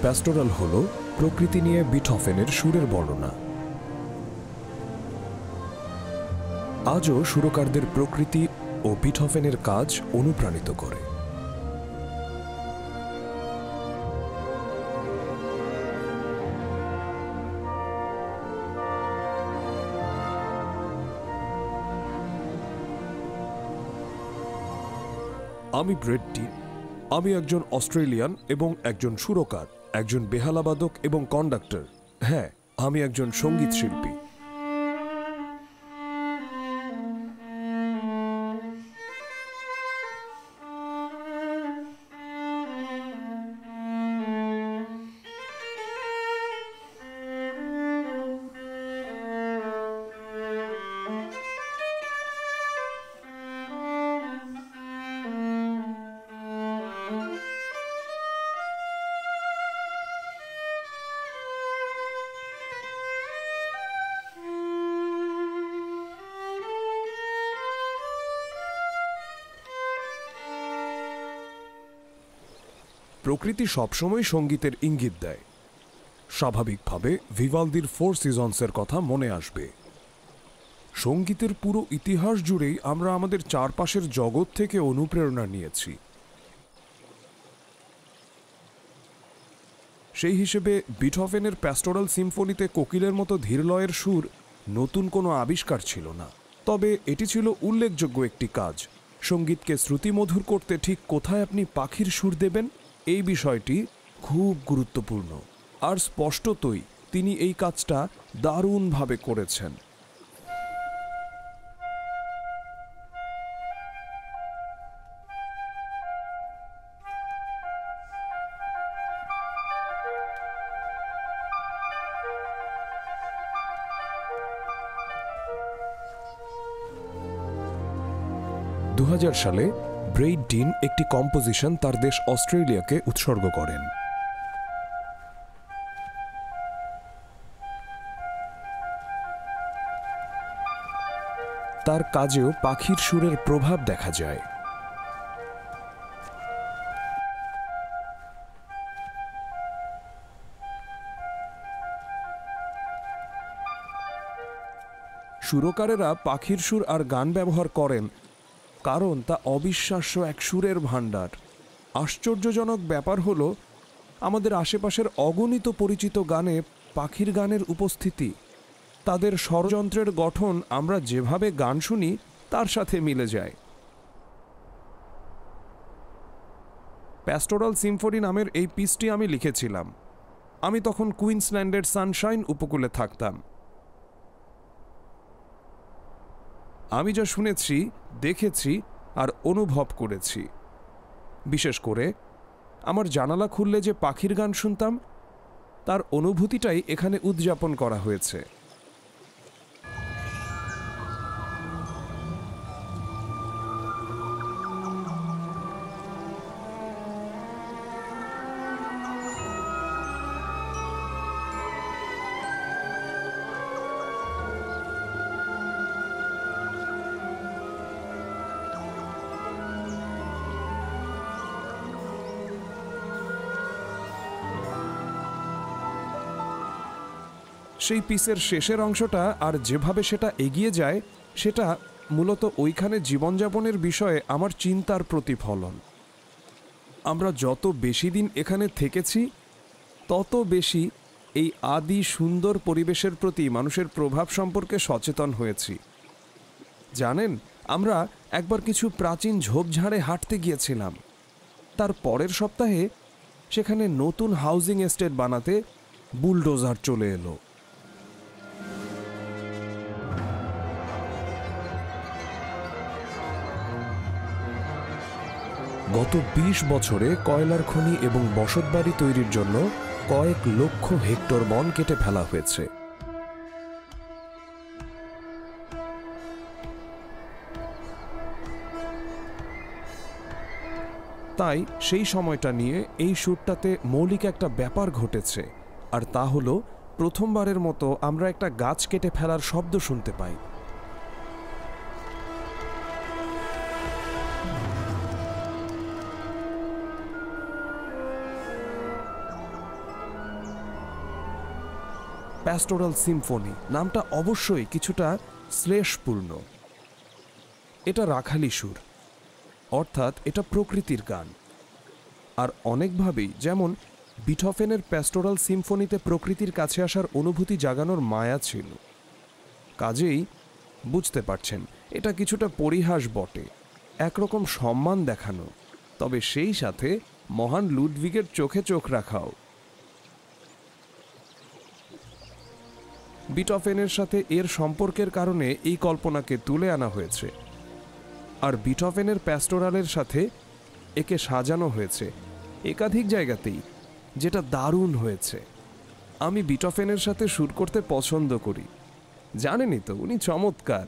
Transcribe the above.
Pastoral হল প্রকৃতি নিয়ে বিটহফেনের সুরের বর্ণনা। আজও সুরকারদের প্রকৃতি ও বিটহফেনের কাজ অনুপ্রাণিত করে। আমি ব্রেড ডিন। আমি একজন অস্ট্রেলিয়ান এবং একজন সুরকার, একজন বেহালাবাদক এবং কন্ডাক্টর। হ্যাঁ, আমি একজন সঙ্গীত শিল্পী। প্রকৃতি সবসময় সঙ্গীতের ইঙ্গিত দেয়। স্বাভাবিকভাবে ভিভালদির 4 সিজনসের কথা মনে আসবে। সঙ্গীতের পুরো ইতিহাস জুড়েই আমরা আমাদের চারপাশের জগৎ থেকে অনুপ্রেরণা নিয়েছি। সেই হিসেবে বিটহফেনের প্যাস্টোরাল সিম্ফনিতে কোকিলের মতো ধীরলয়ের সুর নতুন কোনো আবিষ্কার ছিল না, তবে এটি ছিল উল্লেখযোগ্য একটি কাজ। সঙ্গীতকে শ্রুতিমধুর করতে ঠিক কোথায় আপনি পাখির সুর দেবেন, এই বিষয়টি খুব গুরুত্বপূর্ণ, আর স্পষ্টতই তিনি এই কাজটা দারুণভাবে করেছেন। সালে ব্রেড ডিন একটি কম্পোজিশন তার দেশ অস্ট্রেলিয়াকে উৎসর্গ করেন। তার কাজেও পাখির সুরের প্রভাব দেখা যায়। সুরকারেরা পাখির সুর আর গান ব্যবহার করেন কারণ তা অবিশ্বাস্য এক সুরের ভাণ্ডার। আশ্চর্যজনক ব্যাপার হলো আমাদের আশেপাশের অগণিত পরিচিত গানে পাখির গানের উপস্থিতি। তাদের স্বরযন্ত্রের গঠন আমরা যেভাবে গান শুনি তার সাথে মিলে যায়। প্যাস্টোরাল সিম্ফনি নামের এই পিসটি আমি লিখেছিলাম। আমি তখন কুইন্সল্যান্ডের সানশাইন উপকূলে থাকতাম। আমি যা শুনেছি, দেখেছি আর অনুভব করেছি, বিশেষ করে আমার জানালা খুললে যে পাখির গান শুনতাম, তার অনুভূতিটাই এখানে উদযাপন করা হয়েছে। সেই পিসের শেষের অংশটা আর যেভাবে সেটা এগিয়ে যায়, সেটা মূলত ওইখানে জীবনযাপনের বিষয়ে আমার চিন্তার প্রতিফলন। আমরা যত বেশি দিন এখানে থেকেছি, তত বেশি এই আদি সুন্দর পরিবেশের প্রতি মানুষের প্রভাব সম্পর্কে সচেতন হয়েছি। জানেন, আমরা একবার কিছু প্রাচীন ঝোপঝাড়ে হাঁটতে গিয়েছিলাম। তার পরের সপ্তাহে সেখানে নতুন হাউজিং এস্টেট বানাতে বুলডোজার চলে এলো। গত ২০ বছরে কয়লার খনি এবং বসতবাড়ি তৈরির জন্য কয়েক লক্ষ হেক্টর বন কেটে ফেলা হয়েছে। তাই সেই সময়টা নিয়ে এই শ্যুটটাতে মৌলিক একটা ব্যাপার ঘটেছে, আর তা হলো প্রথমবারের মতো আমরা একটা গাছ কেটে ফেলার শব্দ শুনতে পাই। প্যাস্টোরাল সিম্ফনি নামটা অবশ্যই কিছুটা শ্লেষপূর্ণ। এটা রাখালি সুর, অর্থাৎ এটা প্রকৃতির গান। আর অনেকভাবেই যেমন বিথোফেনের প্যাস্টোরাল সিম্ফনিতে প্রকৃতির কাছে আসার অনুভূতি জাগানোর মায়া ছিল, কাজেই বুঝতে পারছেন এটা কিছুটা পরিহাস বটে, একরকম সম্মান দেখানো, তবে সেই সাথে মহান লুডভিগের চোখে চোখ রাখাও। বিথোফেনের সাথে এর সম্পর্কের কারণে এই কল্পনাকে তুলে আনা হয়েছে, আর বিথোফেনের প্যাস্টোরালের সাথে একে সাজানো হয়েছে একাধিক জায়গাতেই, যেটা দারুণ হয়েছে। আমি বিথোফেনের সাথে সুর করতে পছন্দ করি, জানেনই তো উনি চমৎকার।